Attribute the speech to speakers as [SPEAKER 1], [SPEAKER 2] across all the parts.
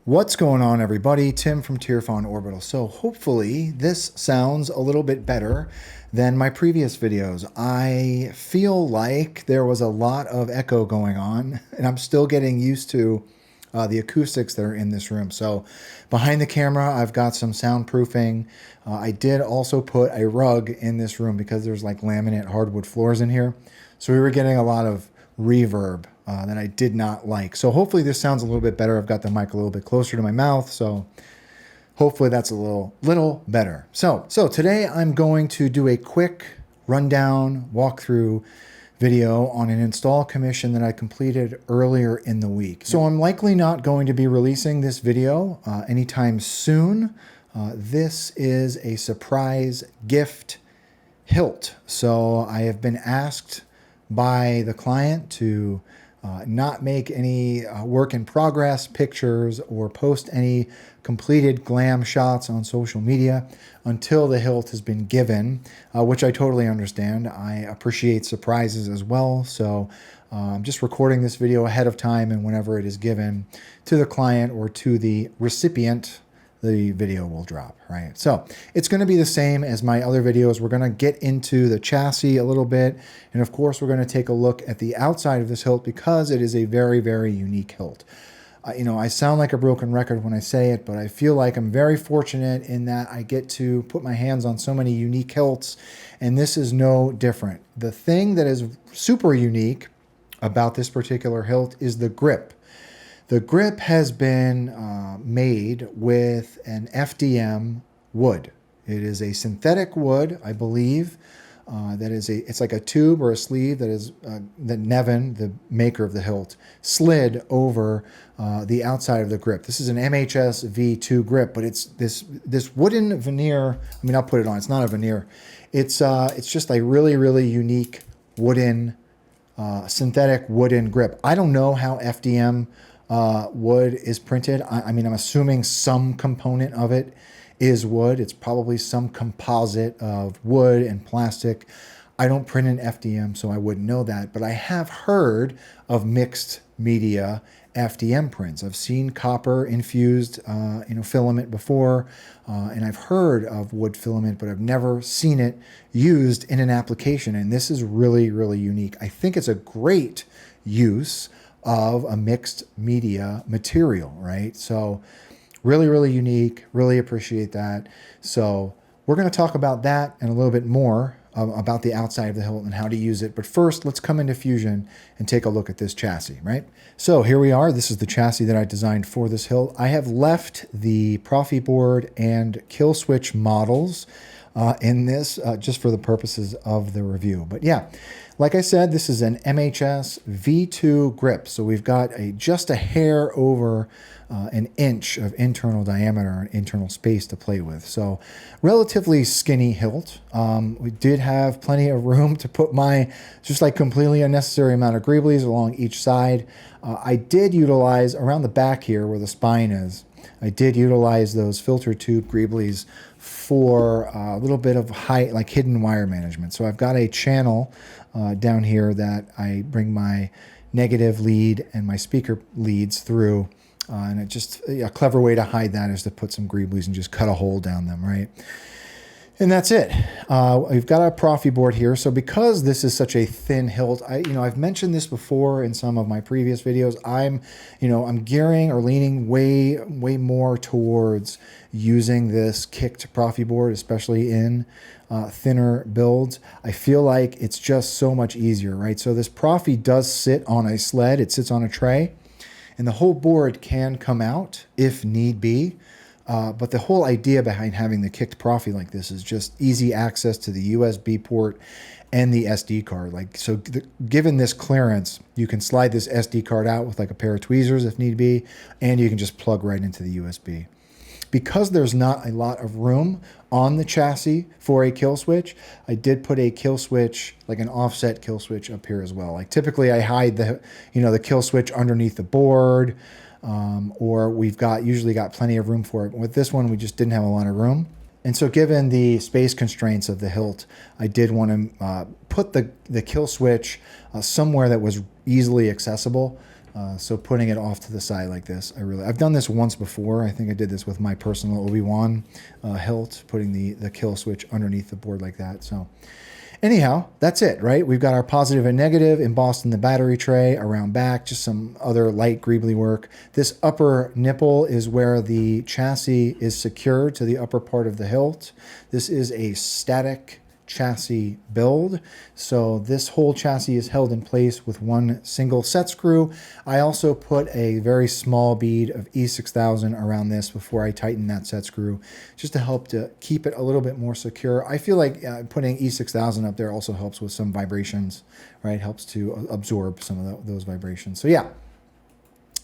[SPEAKER 1] What's going on, everybody? Tim from Tierfawn Orbital. So hopefully this sounds a little bit better than my previous videos. I feel like there was a lot of echo going on, and I'm still getting used to the acoustics that are in this room. So behind the camera, I've got some soundproofing. I did also put a rug in this room because there's like laminate hardwood floors in here. So we were getting a lot of reverb that I did not like. So hopefully this sounds a little bit better. I've got the mic a little bit closer to my mouth, so hopefully that's a little better. So today I'm going to do a quick rundown walkthrough video on an install commission that I completed earlier in the week. So I'm likely not going to be releasing this video anytime soon. This is a surprise gift hilt. So I have been asked by the client to not make any work in progress pictures or post any completed glam shots on social media until the hilt has been given, which I totally understand. I appreciate surprises as well. So I'm just recording this video ahead of time, and whenever it is given to the client or to the recipient, the video will drop, right? So it's going to be the same as my other videos. We're going to get into the chassis a little bit. And of course, we're going to take a look at the outside of this hilt because it is a very, very unique hilt. I sound like a broken record when I say it, but I feel like I'm very fortunate in that I get to put my hands on so many unique hilts, and this is no different. The thing that is super unique about this particular hilt is the grip. The grip has been made with an FDM wood. It is a synthetic wood, I believe. It's like a tube or a sleeve that is that Nevin, the maker of the hilt, slid over the outside of the grip. This is an MHS V2 grip, but it's this wooden veneer. I mean, I'll put it on. It's not a veneer. It's just a really, really unique wooden, synthetic wooden grip. I don't know how FDM wood is printed. I mean, I'm assuming some component of it is wood. It's probably some composite of wood and plastic. I don't print in FDM, so I wouldn't know that, but I have heard of mixed media FDM prints. I've seen copper infused filament before, and I've heard of wood filament, but I've never seen it used in an application, and this is really, really unique. I think it's a great use of a mixed media material, right? So really, really unique, really appreciate that. So we're going to talk about that and a little bit more about the outside of the hilt and how to use it. But first, let's come into Fusion and take a look at this chassis, right? So here we are. This is the chassis that I designed for this hilt. I have left the Proffie board and kill switch models in this just for the purposes of the review. But yeah, like I said, this is an MHS V2 grip. So we've got just a hair over an inch of internal diameter and internal space to play with. So relatively skinny hilt. We did have plenty of room to put my just like completely unnecessary amount of greeblies along each side. I did utilize around the back here where the spine is. I did utilize those filter tube greeblies for a little bit of like hidden wire management. So I've got a channel down here that I bring my negative lead and my speaker leads through. And it just a clever way to hide that is to put some greeblies and just cut a hole down them, right? And that's it. We've got our Proffie board here. So because this is such a thin hilt, I've mentioned this before in some of my previous videos. I'm gearing or leaning way more towards using this kicked Proffie board, especially in thinner builds. I feel like it's just so much easier, right? So this Proffie does sit on a sled. It sits on a tray, and the whole board can come out if need be. But the whole idea behind having the kicked Proffie like this is just easy access to the USB port and the SD card. Given this clearance, you can slide this SD card out with like a pair of tweezers if need be, and you can just plug right into the USB. Because there's not a lot of room on the chassis for a kill switch, I did put a kill switch, like an offset kill switch up here as well. Like typically I hide the kill switch underneath the board, or we've usually got plenty of room for it. But with this one, we just didn't have a lot of room. And so given the space constraints of the hilt, I did want to put the kill switch somewhere that was easily accessible. So putting it off to the side like this, I've done this once before. I think I did this with my personal Obi-Wan hilt, putting the kill switch underneath the board like that. So anyhow, that's it, right? We've got our positive and negative embossed in the battery tray around back, just some other light greebly work. This upper nipple is where the chassis is secured to the upper part of the hilt. This is a static chassis build, so this whole chassis is held in place with one single set screw. I also put a very small bead of E6000 around this before I tighten that set screw, just to help to keep it a little bit more secure. I feel like putting E6000 up there also helps with some vibrations, right? Helps to absorb some of those vibrations. So yeah,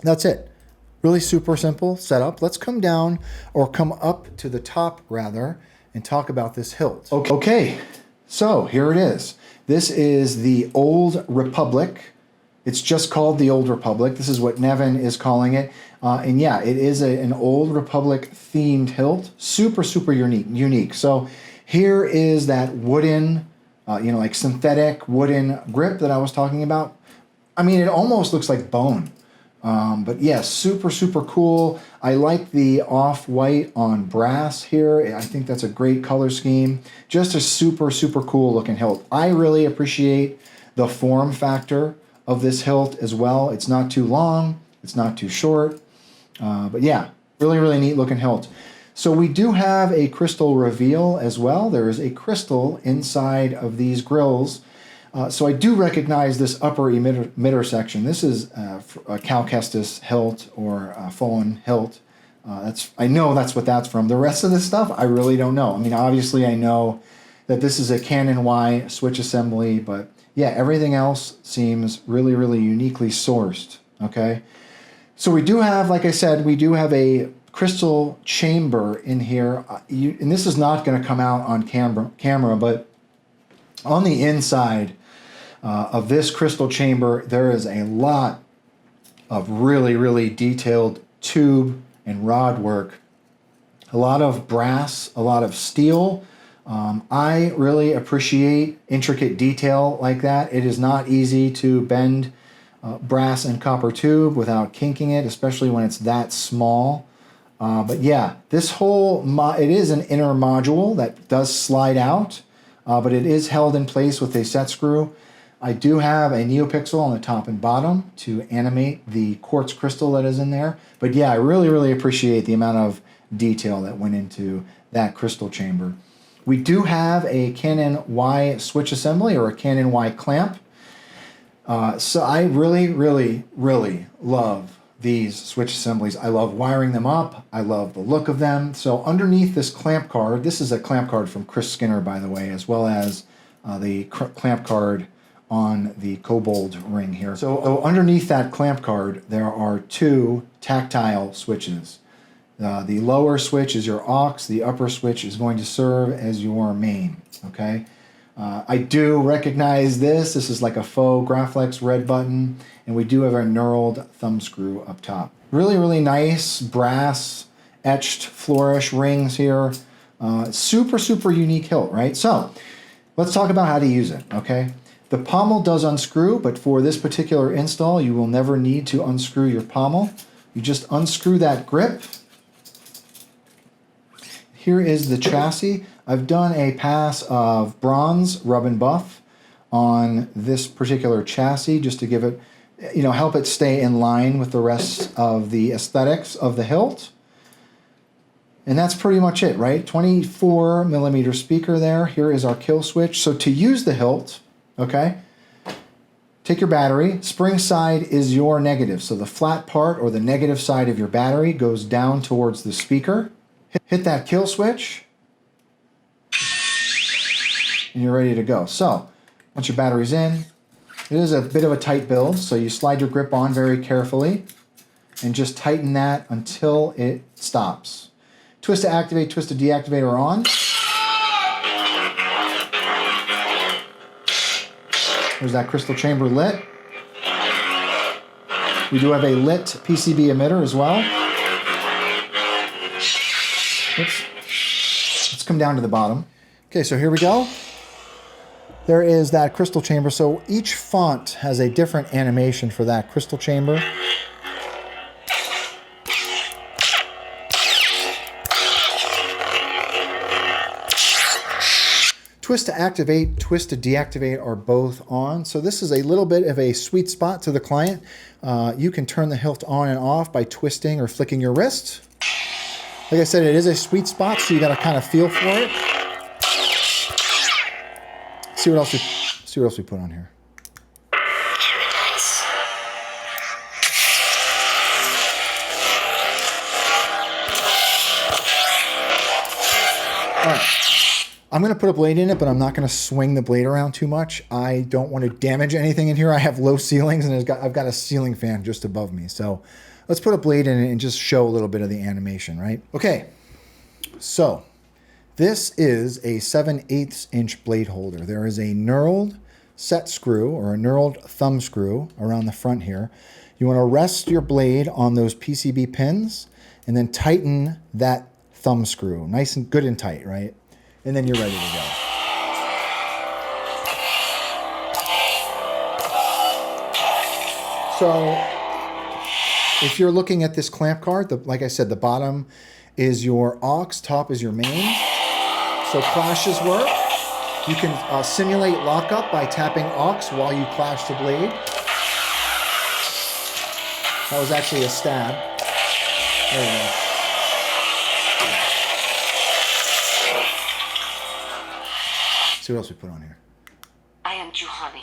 [SPEAKER 1] that's it. Really super simple setup. Let's come down, or come up to the top rather, and talk about this hilt. Okay, so here it is. This is the Old Republic. It's just called the Old Republic. This is what Nevin is calling it. And yeah, it is an Old Republic themed hilt. Super, super unique. So here is that wooden, like synthetic wooden grip that I was talking about. I mean, it almost looks like bone. But yeah, super, super cool. I like the off-white on brass here. I think that's a great color scheme. Just a super, super cool looking hilt. I really appreciate the form factor of this hilt as well. It's not too long. It's not too short. But yeah, really, really neat looking hilt. So we do have a crystal reveal as well. There is a crystal inside of these grills. So I do recognize this upper emitter section. This is a Cal Kestis hilt, or Fallen hilt. I know that's what that's from. The rest of this stuff, I really don't know. I mean, obviously I know that this is a Canon Y switch assembly, but yeah, everything else seems really, really uniquely sourced, okay? So we do have, like I said, we do have a crystal chamber in here. And this is not going to come out on camera, but on the inside of this crystal chamber, there is a lot of really, really detailed tube and rod work. A lot of brass, a lot of steel. I really appreciate intricate detail like that. It is not easy to bend brass and copper tube without kinking it, especially when it's that small. But yeah, this whole, it is an inner module that does slide out, but it is held in place with a set screw. I do have a NeoPixel on the top and bottom to animate the quartz crystal that is in there. But yeah, I really, really appreciate the amount of detail that went into that crystal chamber. We do have a Canon Y switch assembly, or a Canon Y clamp. So I really, really, really love these switch assemblies. I love wiring them up. I love the look of them. So underneath this clamp card, this is a clamp card from Chris Skinner, by the way, as well as the clamp card on the Kobold ring here. So underneath that clamp card, there are two tactile switches. The lower switch is your aux. The upper switch is going to serve as your main, okay? I do recognize this. This is like a faux Graflex red button, and we do have a knurled thumb screw up top. Really, really nice brass etched flourish rings here. Super, super unique hilt, right? So let's talk about how to use it, okay? The pommel does unscrew, but for this particular install, you will never need to unscrew your pommel. You just unscrew that grip. Here is the chassis. I've done a pass of bronze rub and buff on this particular chassis just to give it, help it stay in line with the rest of the aesthetics of the hilt. And that's pretty much it, right? 24 millimeter speaker there. Here is our kill switch. So to use the hilt, okay, take your battery. Spring side is your negative. So the flat part, or the negative side of your battery, goes down towards the speaker. Hit that kill switch, and you're ready to go. So once your battery's in, it is a bit of a tight build, so you slide your grip on very carefully and just tighten that until it stops. Twist to activate, twist to deactivate are on. There's that crystal chamber lit. We do have a lit PCB emitter as well. Oops. Let's come down to the bottom. Okay, so here we go. There is that crystal chamber. So each font has a different animation for that crystal chamber. twist to activate, twist to deactivate are both on. So this is a little bit of a sweet spot to the client. You can turn the hilt on and off by twisting or flicking your wrist. Like I said, it is a sweet spot, so you got to kind of feel for it. See what else we put on here. All right. I'm going to put a blade in it, but I'm not going to swing the blade around too much. I don't want to damage anything in here. I have low ceilings, and I've got a ceiling fan just above me. So let's put a blade in it and just show a little bit of the animation, right? Okay, so this is a 7/8 inch blade holder. There is a knurled set screw or a knurled thumb screw around the front here. You want to rest your blade on those PCB pins and then tighten that thumb screw nice and good and tight, right? And then you're ready to go. So if you're looking at this clamp card, like I said, the bottom is your aux, top is your main. So clashes work. You can simulate lockup by tapping aux while you clash the blade. That was actually a stab. There you go. See what else we put on here.
[SPEAKER 2] I am Juhani.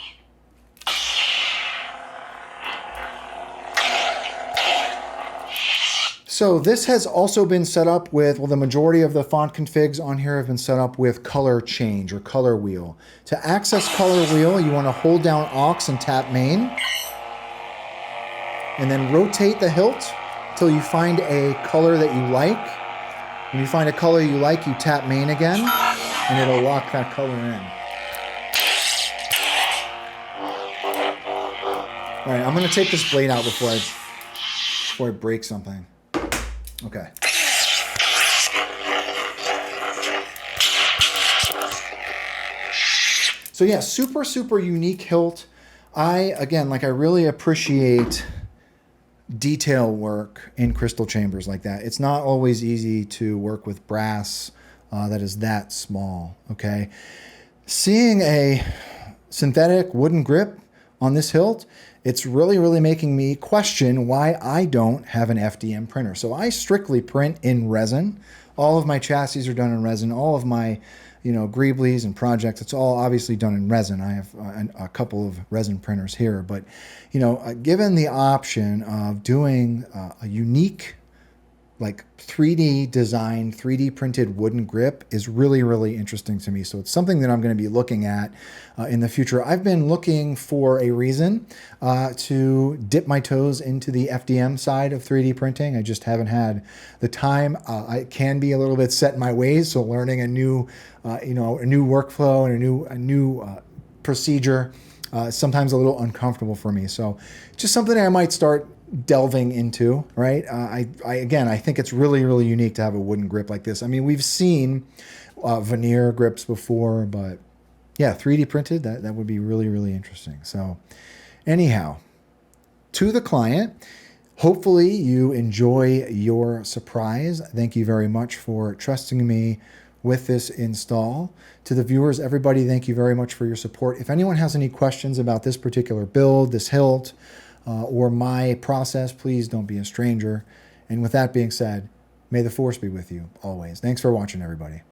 [SPEAKER 1] So this has also been set up with, well, the majority of the font configs on here have been set up with color change or color wheel. To access color wheel, you want to hold down aux and tap main. And then rotate the hilt until you find a color that you like. When you find a color you like, you tap main again, and it'll lock that color in. All right, I'm going to take this blade out before I break something. Okay. So yeah, super, super unique hilt. I really appreciate detail work in crystal chambers like that. It's not always easy to work with brass that is that small, okay? Seeing a synthetic wooden grip on this hilt, it's really, really making me question why I don't have an FDM printer. So I strictly print in resin. All of my chassis are done in resin. All of my, greeblies and projects, it's all obviously done in resin. I have a couple of resin printers here, but, given the option of doing a unique, like 3D designed, 3D printed wooden grip is really, really interesting to me. So it's something that I'm going to be looking at in the future. I've been looking for a reason to dip my toes into the FDM side of 3D printing. I just haven't had the time. I can be a little bit set in my ways. So learning a new, a new workflow and a new procedure sometimes a little uncomfortable for me. So just something I might start delving into, right? I think it's really, really unique to have a wooden grip like this. I mean, we've seen veneer grips before, but yeah, 3D printed, that would be really, really interesting. So anyhow, to the client, hopefully you enjoy your surprise. Thank you very much for trusting me with this install. To the viewers, everybody, thank you very much for your support. If anyone has any questions about this particular build, this hilt, or my process, please don't be a stranger. And with that being said, may the force be with you always. Thanks for watching, everybody.